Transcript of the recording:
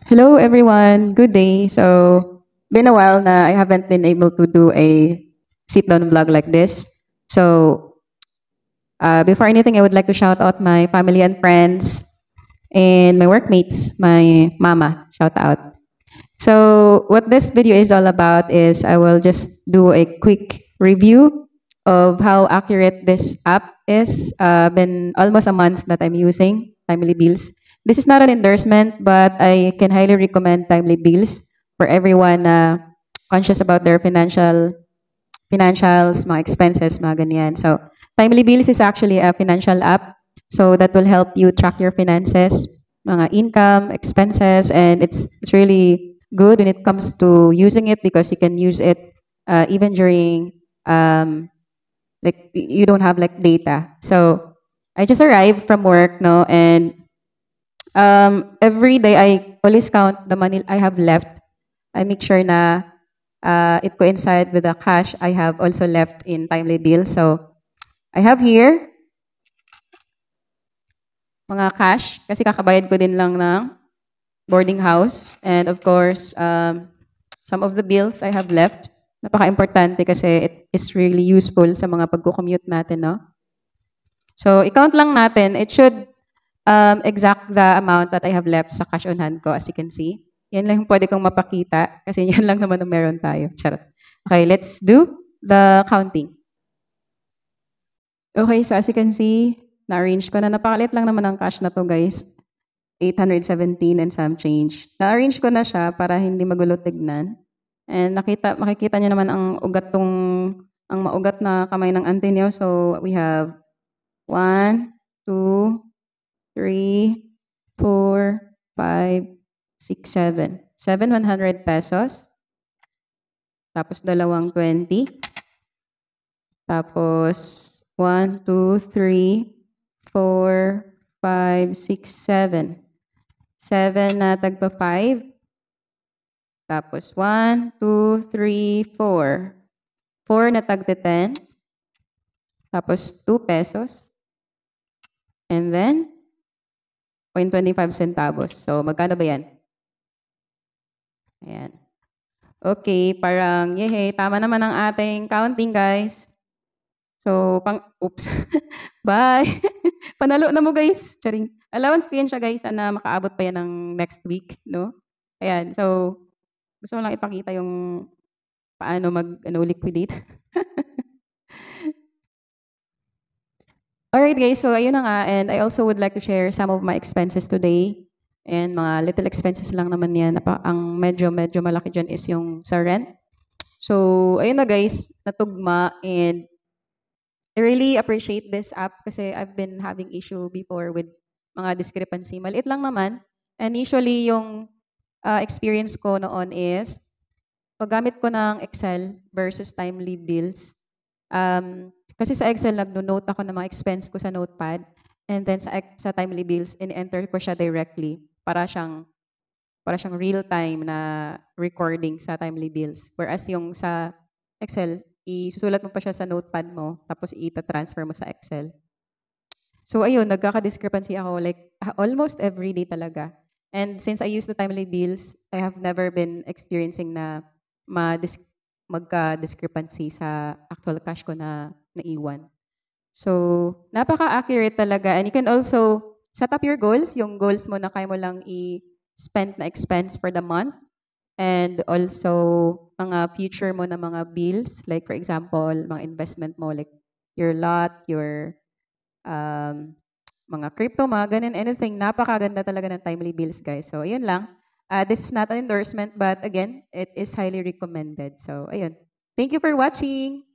Hello everyone, good day. So, been a while na I haven't been able to do a sit down vlog like this. So, before anything, I would like to shout out my family and friends and my workmates, my mama, shout out. So, what this video is all about is I will just do a quick review of how accurate this app is. Been almost a month that I'm using Timely Bills. This is not an endorsement, but I can highly recommend Timely Bills for everyone conscious about their financials, mga expenses, mga ganyan. So, Timely Bills is actually a financial app. So, that will help you track your finances, mga income, expenses, and it's really good when it comes to using it because you can use it even during like you don't have like data. So, I just arrived from work, no, and every day I always count the money I have left. I make sure na it coincide with the cash I have also left in Timely Bill. So I have here mga cash kasi kakabayad ko din lang ng boarding house. And of course, some of the bills I have left. Napaka-importante kasi it is really useful sa mga pagko-commute natin, no? So, i-count lang natin. It should exact the amount that I have left sa cash on hand ko, as you can see. Yan lang yung pwede kong mapakita kasi yan lang naman ang meron tayo. Charot. Okay, let's do the counting. Okay, so as you can see, na-arrange ko na. Napakalit lang naman ang cash na to, guys. 817 and some change. Na-arrange ko na siya para hindi magulo tignan. And makikita niyo naman ang maugat na kamay ng auntie niyo. So, we have 1, 2, 3, 4, 5, 6, 7. 100 pesos. Tapos dalawang 20. Tapos 1, 2, 3, 4, 5, 6, 7. 7 na tagpa 5. Tapos 1, 2, 3, 4. 4 na tagta 10. Tapos 2 pesos. And then 0.25 centavos. So, magkano ba yan? Ayan. Okay, parang, yehey, tama naman ang ating counting, guys. So, oops. Bye. Panalo na mo, guys. Charing. Allowance ko yan siya, guys. Sana makaabot pa yan ng next week, no? Ayan, so, gusto ko lang ipakita yung paano liquidate. Alright guys, so ayun na nga, and I also would like to share some of my expenses today. And mga little expenses lang naman yan. Ang medyo malaki dyan is yung sa rent. So, ayun na guys, natugma, and I really appreciate this app kasi I've been having issue before with mga discrepancy. Maliit lang naman. And usually yung experience ko noon is paggamit ko ng Excel versus Timely Bills. Kasi sa Excel, nagno-note ako ng mga expense ko sa notepad. And then sa Timely Bills, in-enter ko siya directly. Para siyang real-time na recording sa Timely Bills. Whereas yung sa Excel, isusulat mo pa siya sa notepad mo, tapos i-transfer mo sa Excel. So ayun, nagkaka-discrepancy ako like almost every day talaga. And since I use the Timely Bills, I have never been experiencing na magka-discrepancy sa actual cash ko na naiwan. So, napaka-accurate talaga. And you can also set up your goals, yung goals mo na kaya mo lang i-spend na expense for the month. And also, mga future mo na mga bills, like for example, mga investment mo, like your lot, your mga crypto, mga ganun, anything. Napakaganda talaga ng Timely Bills, guys. So, ayun lang. This is not an endorsement, but again, it is highly recommended. So, ayun. Thank you for watching.